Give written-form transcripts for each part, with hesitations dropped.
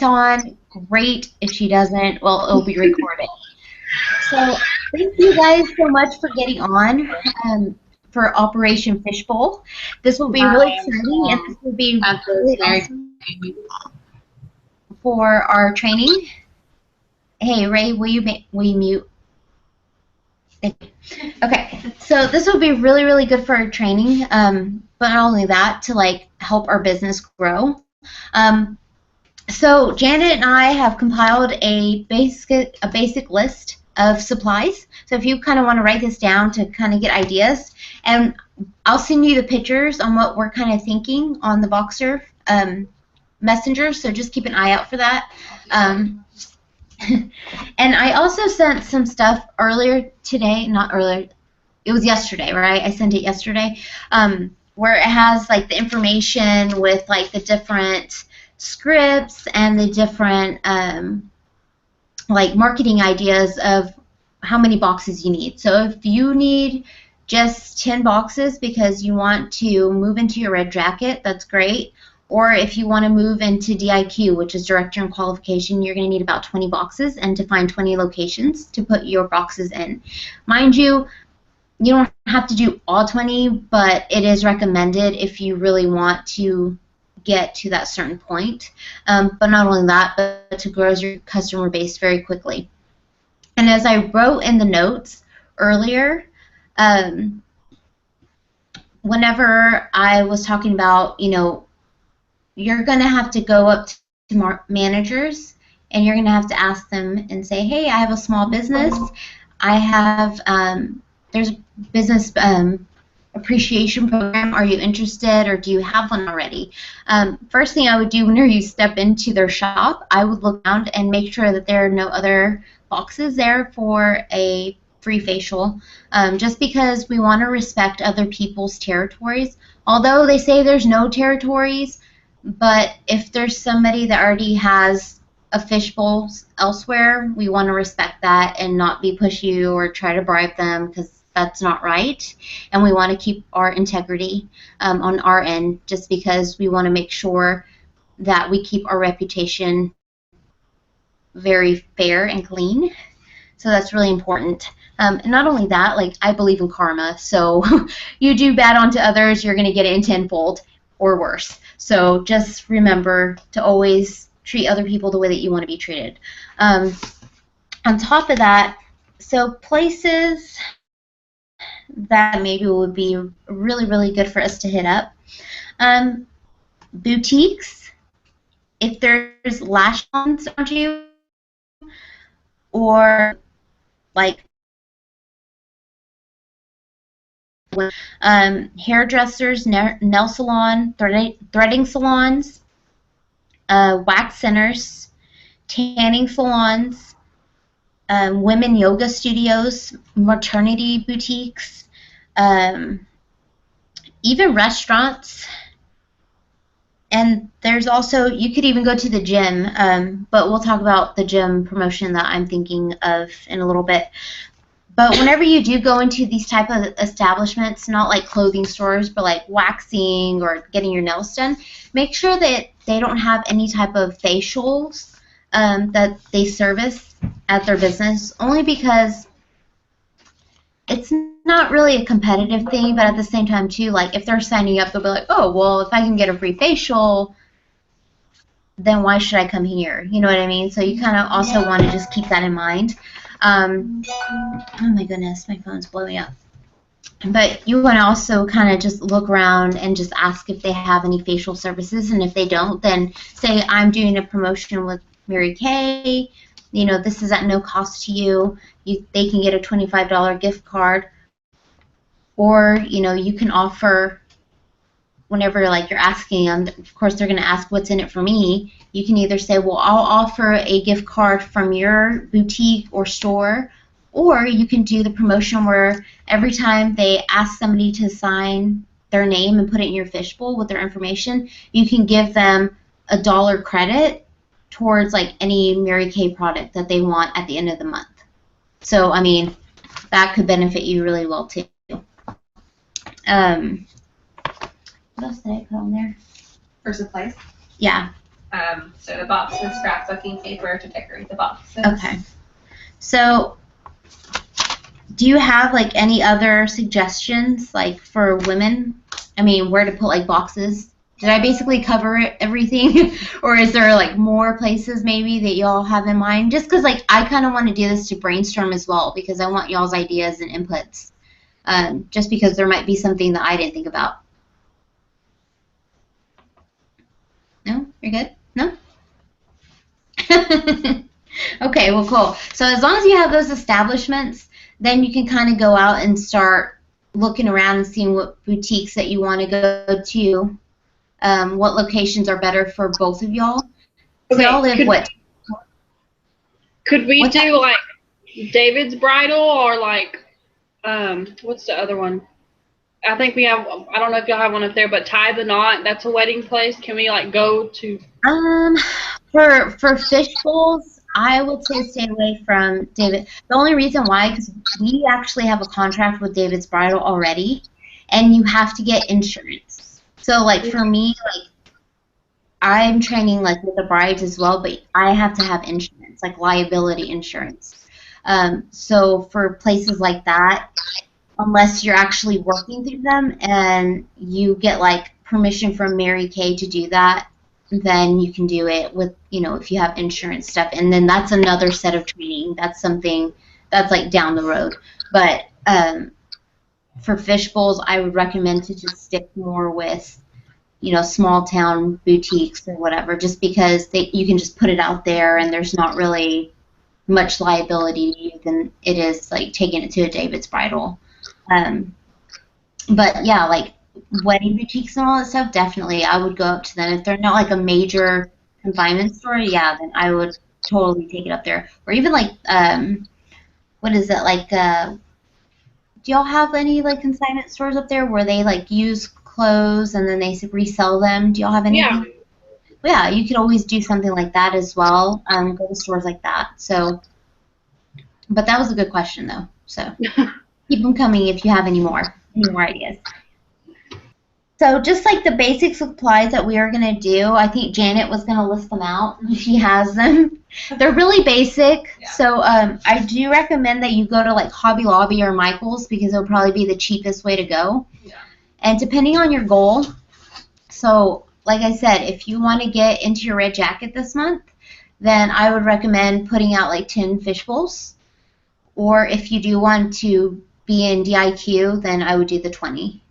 on. Great. If she doesn't, well, it'll be recorded. So thank you guys so much for getting on for Operation Fishbowl. This will be really exciting, and this will be really awesome for our training. Hey, Ray, will you mute? Okay, so this will be really, really good for our training, but not only that, to like help our business grow. So Janet and I have compiled a basic list of supplies. So if you kind of want to write this down to kind of get ideas, and I'll send you the pictures on what we're kind of thinking on the Voxer Messenger, so just keep an eye out for that. And I also sent some stuff earlier today, not earlier, it was yesterday, right? I sent it yesterday, where it has like the information with like the different scripts and the different like marketing ideas of how many boxes you need. So if you need just 10 boxes because you want to move into your red jacket, that's great. Or if you want to move into DIQ, which is Director in Qualification, you're going to need about 20 boxes and to find 20 locations to put your boxes in. Mind you, you don't have to do all 20, but it is recommended if you really want to get to that certain point. But not only that, but to grow your customer base very quickly. And as I wrote in the notes earlier, whenever I was talking about, you know, you're going to have to go up to managers and you're going to have to ask them and say, hey, I have a small business. I have, there's a business appreciation program. Are you interested, or do you have one already? First thing I would do whenever you step into their shop, I would look around and make sure that there are no other boxes there for a free facial, just because we want to respect other people's territories. Although they say there's no territories, but if there's somebody that already has a fishbowl elsewhere, we want to respect that and not be pushy or try to bribe them, because that's not right. And we want to keep our integrity on our end, just because we want to make sure that we keep our reputation very fair and clean. So that's really important. And not only that, like, I believe in karma. So you do bad onto others, you're going to get it in tenfold or worse. So just remember to always treat other people the way that you want to be treated. On top of that, so places that maybe would be really, really good for us to hit up. Boutiques, if there's lash salons around you, or like hairdressers, nail salon, threading salons, wax centers, tanning salons, women yoga studios, maternity boutiques, even restaurants. And there's also, you could even go to the gym, but we'll talk about the gym promotion that I'm thinking of in a little bit. But whenever you do go into these type of establishments, not like clothing stores, but like waxing or getting your nails done, make sure that they don't have any type of facials that they service at their business, only because it's not really a competitive thing, but at the same time too, like if they're signing up, they'll be like, oh, well, if I can get a free facial, then why should I come here? You know what I mean? So you kind of also want to just keep that in mind. Oh my goodness, my phone's blowing up. But you want to also kind of just look around and just ask if they have any facial services, and if they don't, then say, I'm doing a promotion with Mary Kay. You know, this is at no cost to you. They can get a $25 gift card, or you know, you can offer, whenever like you're asking them, of course they're going to ask what's in it for me. You can either say, well, I'll offer a gift card from your boutique or store, or you can do the promotion where every time they ask somebody to sign their name and put it in your fishbowl with their information, you can give them $1 credit towards like any Mary Kay product that they want at the end of the month. So I mean, that could benefit you really well too. What else did I put on there? For supplies? Yeah. So the boxes, scrapbooking paper to decorate the boxes. Okay. So, do you have like any other suggestions, like for women? I mean, where to put like boxes? Did I basically cover everything, or is there like more places maybe that y'all have in mind? Just because like I kind of want to do this to brainstorm as well, because I want y'all's ideas and inputs. Just because there might be something that I didn't think about. No, you're good. No. Okay, well, cool. So as long as you have those establishments, then you can kind of go out and start looking around and seeing what boutiques that you want to go to, what locations are better for both of y'all. So y'all live what? Could we do like David's Bridal or like what's the other one? I think we have. I don't know if y'all have one up there, but Tie the Knot. That's a wedding place. Can we like go to? For fish bowls, I would say stay away from David. The only reason why, because we actually have a contract with David's Bridal already, and you have to get insurance. So like for me, like I'm training like with the brides as well, but I have to have insurance, like liability insurance. So for places like that, unless you're actually working through them and you get like permission from Mary Kay to do that, then you can do it with, if you have insurance stuff. And then that's another set of training. That's something that's like down the road. But for fish bowls, I would recommend to just stick more with, small town boutiques or whatever, just because you can just put it out there and there's not really much liability to you than it is like taking it to a David's Bridal. But yeah, like wedding boutiques and all that stuff, definitely I would go up to them. If they're not like a major consignment store, yeah, then I would totally take it up there. Or even like, what is it, like, do y'all have any like consignment stores up there where they like use clothes and then they resell them? Do y'all have anything? Yeah, you could always do something like that as well. Go to stores like that. So, but that was a good question though. So keep them coming if you have any more ideas. So just like the basic supplies that we are going to do, I think Janet was going to list them out. She has them. They're really basic. Yeah. So I do recommend that you go to like Hobby Lobby or Michael's because it'll probably be the cheapest way to go. Yeah. And depending on your goal, so like I said, if you want to get into your red jacket this month, then I would recommend putting out like 10 fish bowls. Or if you do want to be in DIQ, then I would do the 20.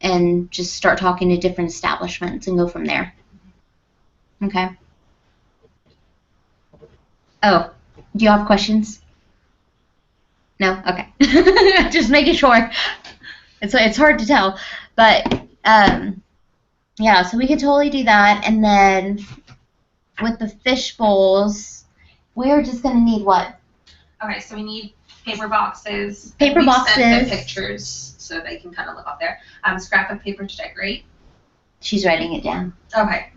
And just start talking to different establishments and go from there. Okay. Oh, do you have questions? No? Okay. Just making sure. It's hard to tell. But, yeah, so we could totally do that. And then with the fish bowls, we're just going to need what? Okay, so we need paper boxes. Paper boxes. Sent the pictures so they can kind of look up there. Scrap of paper to decorate. She's writing it down. Okay.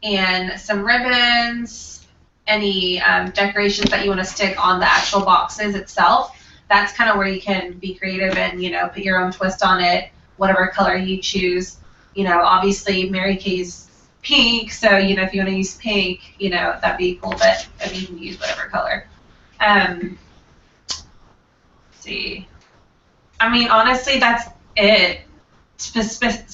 And some ribbons, any decorations that you want to stick on the actual boxes itself. That's kind of where you can be creative and, put your own twist on it, whatever color you choose. Obviously Mary Kay's pink, so, if you want to use pink, that'd be cool, but you can use whatever color. Let's see. I mean, honestly, that's it. Specific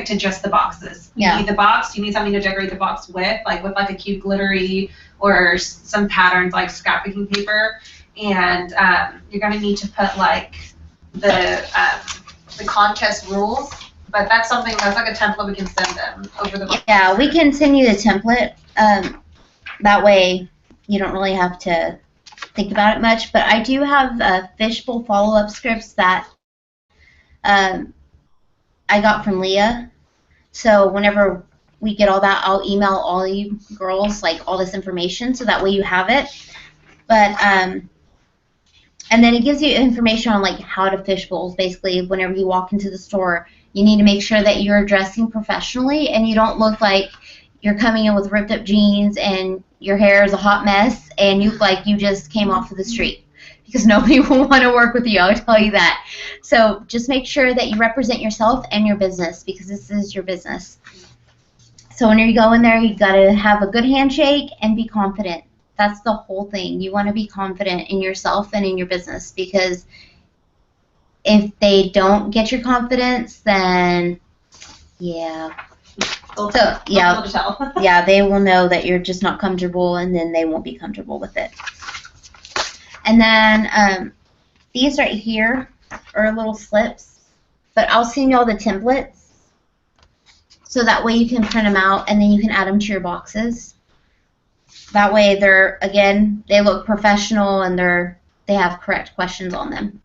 to just the boxes. Yeah. You need the box. You need something to decorate the box with a cute glittery or some patterns like scrapbooking paper. And you're gonna need to put like the contest rules. But that's like a template we can send them over the box. Yeah, we can send you the template. That way you don't really have to think about it much. But I do have fishbowl follow-up scripts that I got from Leah. So whenever we get all that, I'll email all you girls like all this information so that way you have it. But and then it gives you information on like how to fish bowls. Basically, whenever you walk into the store, you need to make sure that you're dressing professionally and you don't look like you're coming in with ripped up jeans and your hair is a hot mess and you look like you just came off of the street. because nobody will want to work with you. I'll tell you that. So just make sure that you represent yourself and your business, because this is your business. So when you go in there, you got to have a good handshake and be confident. That's the whole thing. You want to be confident in yourself and in your business, because if they don't get your confidence, then yeah. So yeah, they will know that you're just not comfortable, and then they won't be comfortable with it. And then these right here are little slips, but I'll send you all the templates, so that way you can print them out and then you can add them to your boxes. That way they're, again, they look professional and they have correct questions on them.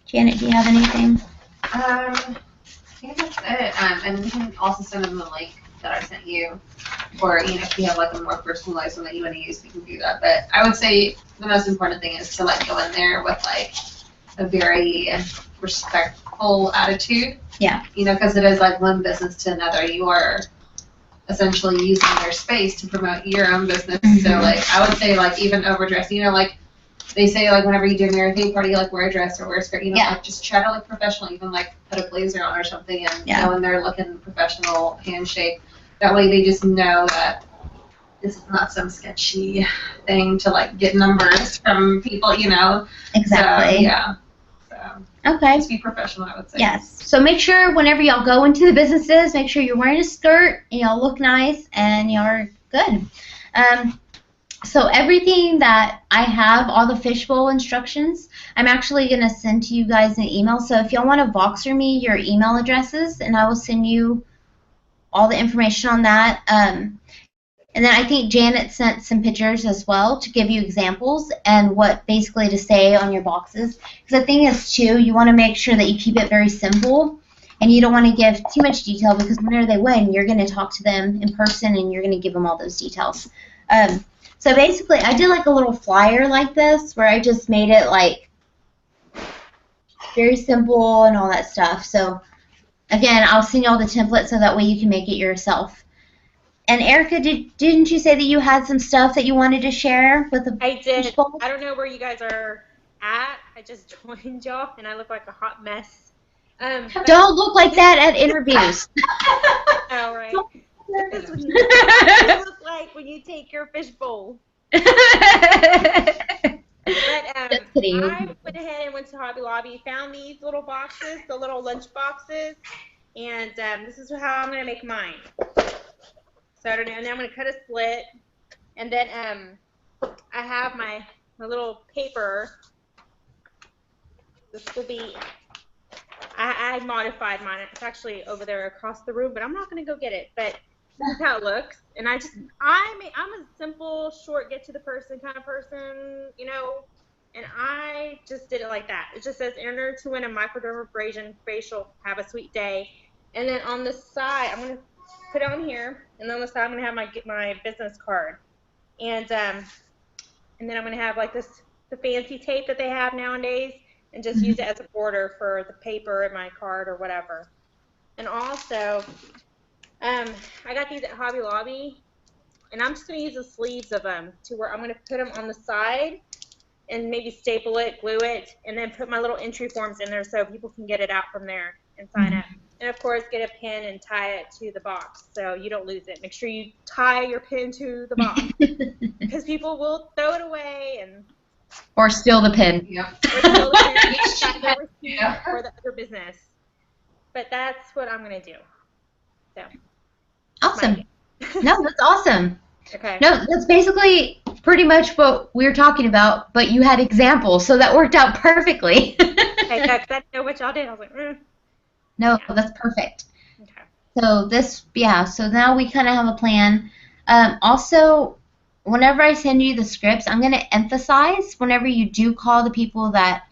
Janet, do you have anything? I think that's it. And you can also send them the link that I sent you, or if you have like a more personalized one that you want to use, we can do that. But I would say the most important thing is to like go in there with like a very respectful attitude. Yeah. Because it is like one business to another. You are essentially using their space to promote your own business. Mm-hmm. So like I would say like even overdressing. Like they say like whenever you do a Mary party, like wear a dress or wear a skirt. Like just try to look professional. Even like put a blazer on or something, and go in there looking professional, handshake. That way they just know that this is not some sketchy thing to like get numbers from people. Exactly. So, yeah. Okay. Just be professional, I would say. Yes. So make sure whenever y'all go into the businesses, make sure you're wearing a skirt and y'all look nice and y'all are good. So everything that I have, all the fishbowl instructions, I'm actually going to send to you guys an email. So if y'all want to Voxer me your email addresses, and I will send you all the information on that. And then I think Janet sent some pictures as well to give you examples and what basically to say on your boxes. Because the thing is, too, you want to make sure that you keep it very simple, and you don't want to give too much detail, because whenever they win, you're going to talk to them in person and you're going to give them all those details. So basically, I did like a little flyer like this where I just made it like very simple and all that stuff. So again, I'll send you all the templates so that way you can make it yourself. And Erica, didn't you say that you had some stuff that you wanted to share with the I did. fishbowl? I don't know where you guys are at. I just joined y'all, and I look like a hot mess. Don't look like that at interviews. All right. This is what you look like when you take your fishbowl. But I went ahead and went to Hobby Lobby, found these little boxes, the little lunch boxes, and this is how I'm going to make mine. So I don't know, and then I'm going to cut a slit, and then I have my little paper. This will be, I modified mine. It's actually over there across the room, but I'm not going to go get it. But this is how it looks, and I'm a simple, short, get to the person kind of person, and I just did it like that. It just says, enter to win a microdermabrasion facial, have a sweet day. And then on the side, I'm going to put it on here, and then on the side I'm going to have my business card. And then I'm going to have like the fancy tape that they have nowadays, and just use it as a border for the paper in my card or whatever. And also, I got these at Hobby Lobby, and I'm just going to use the sleeves of them to where I'm going to put them on the side and maybe staple it, glue it, and then put my little entry forms in there so people can get it out from there and sign up. And, of course, get a pin and tie it to the box so you don't lose it. Make sure you tie your pin to the box because people will throw it away and or steal the pin. Yeah. Or steal the pin for the other business. But that's what I'm going to do. So. Awesome. No, that's awesome. Okay. No, that's basically pretty much what we were talking about, but you had examples, so that worked out perfectly. Okay, I didn't know what y'all did. I was like, No, that's perfect. Okay. So now we kind of have a plan. Also, whenever I send you the scripts, I'm going to emphasize whenever you do call the people that,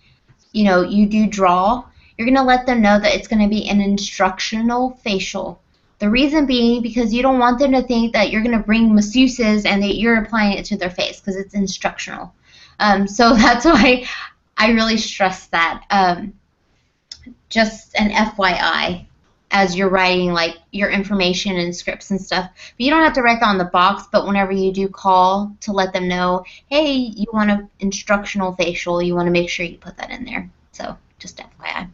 you do draw, you're going to let them know that it's going to be an instructional facial. The reason being because you don't want them to think that you're going to bring masseuses and that you're applying it to their face, because it's instructional. So that's why I really stress that. Just an FYI. as you're writing like your information and scripts and stuff. But you don't have to write that on the box, but whenever you do call to let them know, hey, you want an instructional facial, you want to make sure you put that in there. So just FYI.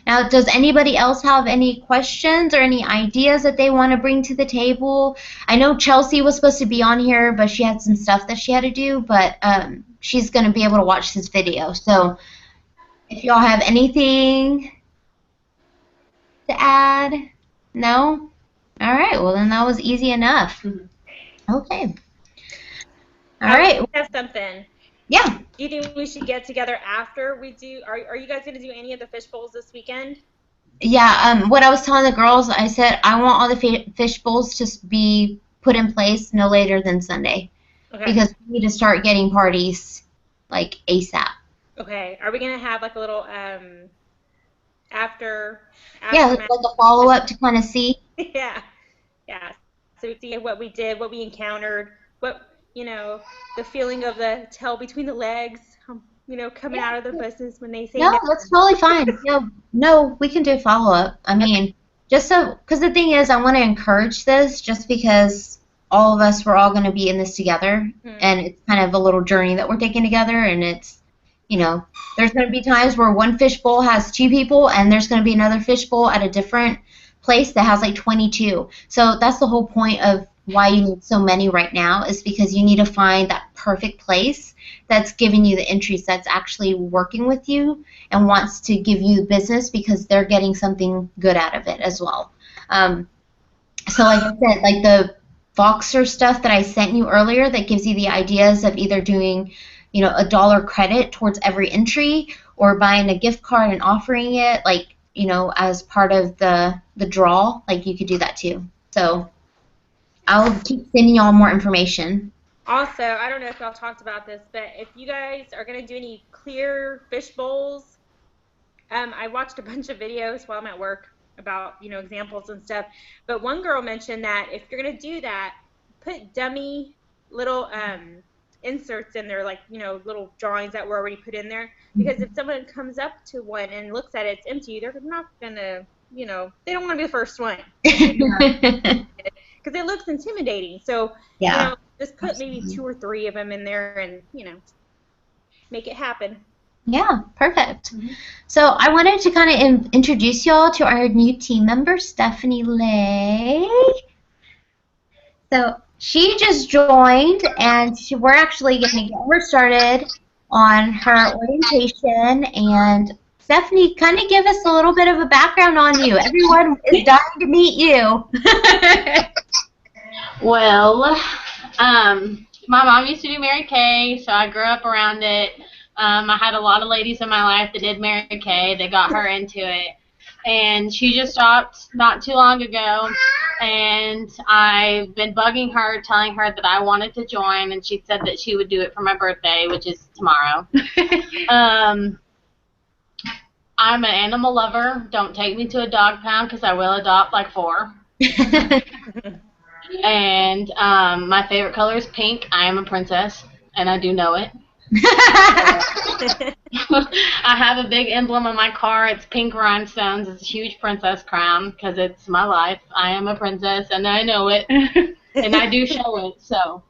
Now, does anybody else have any questions or any ideas that they want to bring to the table? I know Chelsea was supposed to be on here, but she had some stuff that she had to do, but she's going to be able to watch this video. So if y'all have anything to add? No? All right, well, then that was easy enough. Okay. All right. I have something. Yeah. Do you think we should get together after we do? Are you guys going to do any of the fish bowls this weekend? Yeah, what I was telling the girls, I said I want all the fish bowls to be put in place no later than Sunday. Okay. Because we need to start getting parties, like, ASAP. Okay. Are we going to have, like, a little after Yeah, like a follow-up to kind of see. Yeah. Yeah. So we see what we did, what we encountered, what, the feeling of the tail between the legs, coming out of the buses when they say No, that's totally fine. No, we can do follow-up. I mean, just so, because the thing is, I want to encourage this just because all of us, we're all going to be in this together, and it's kind of a little journey that we're taking together, and it's, there's going to be times where one fish bowl has 2 people, and there's going to be another fish bowl at a different place that has like 22. So that's the whole point of why you need so many right now, is because you need to find that perfect place that's giving you the entries, that's actually working with you and wants to give you business because they're getting something good out of it as well. So like I said, like the Voxer stuff that I sent you earlier that gives you the ideas of either doing, $1 credit towards every entry or buying a gift card and offering it, like, as part of the draw, like you could do that too. So I'll keep sending y'all more information. Also, I don't know if y'all talked about this, but if you guys are going to do any clear fish bowls, I watched a bunch of videos while I'm at work about, examples and stuff. But one girl mentioned that if you're going to do that, put dummy little inserts in there, like, little drawings that were already put in there. Because if someone comes up to one and looks at it, it's empty, they're not going to, they don't want to be the first one. Because it looks intimidating. So, yeah. Just put maybe 2 or 3 of them in there and, make it happen. Yeah, perfect. So I wanted to kind of introduce y'all to our new team member, Stephanie Lay. So she just joined, and we're actually going to get her started on her orientation. And Stephanie, kind of give us a little bit of a background on you. Everyone is dying to meet you. Well, my mom used to do Mary Kay, so I grew up around it. I had a lot of ladies in my life that did Mary Kay. They got her into it. And she just stopped not too long ago, and I've been bugging her, telling her that I wanted to join, and she said that she would do it for my birthday, which is tomorrow. I'm an animal lover. Don't take me to a dog pound because I will adopt like 4. And my favorite color is pink. I am a princess, and I do know it. I have a big emblem on my car. It's pink rhinestones. It's a huge princess crown because it's my life. I am a princess, and I know it, and I do show it. So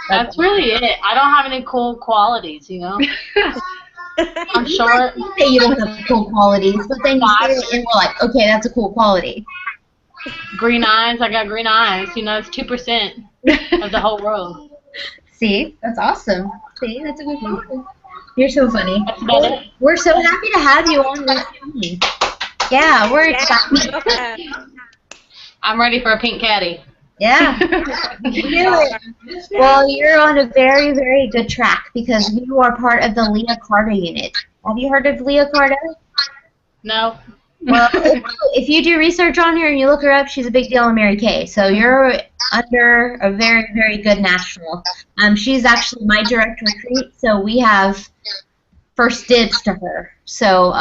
that's really it. I don't have any cool qualities, I'm short. You say you don't have cool qualities, but then you say it, and we're like, okay, that's a cool quality. Green eyes. I got green eyes. It's 2% of the whole world. See, that's awesome. See, that's a good one. You're so funny. That's about it. We're so happy to have you on this team. Yeah, we're excited. I'm ready for a pink caddy. Yeah. Well, you're on a very, very good track because you are part of the Leah Carter unit. Have you heard of Leah Carter? No. Well, if you do research on her and you look her up, she's a big deal in Mary Kay. So you're under a very, very good national. She's actually my direct recruit, so we have first dibs to her. So,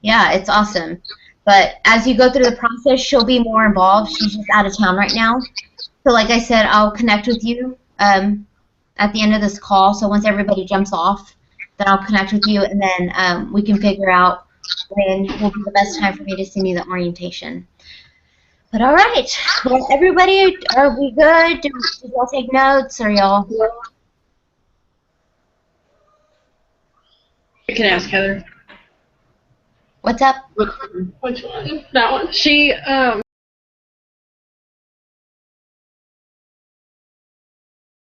yeah, it's awesome. But as you go through the process, she'll be more involved. She's just out of town right now. So like I said, I'll connect with you at the end of this call. So once everybody jumps off, then I'll connect with you, and then we can figure out when will be the best time for me to send you the orientation. But all right, well, everybody, are we good? Did y'all take notes, or y'all? You can ask Heather. What's up? Which one? That one? She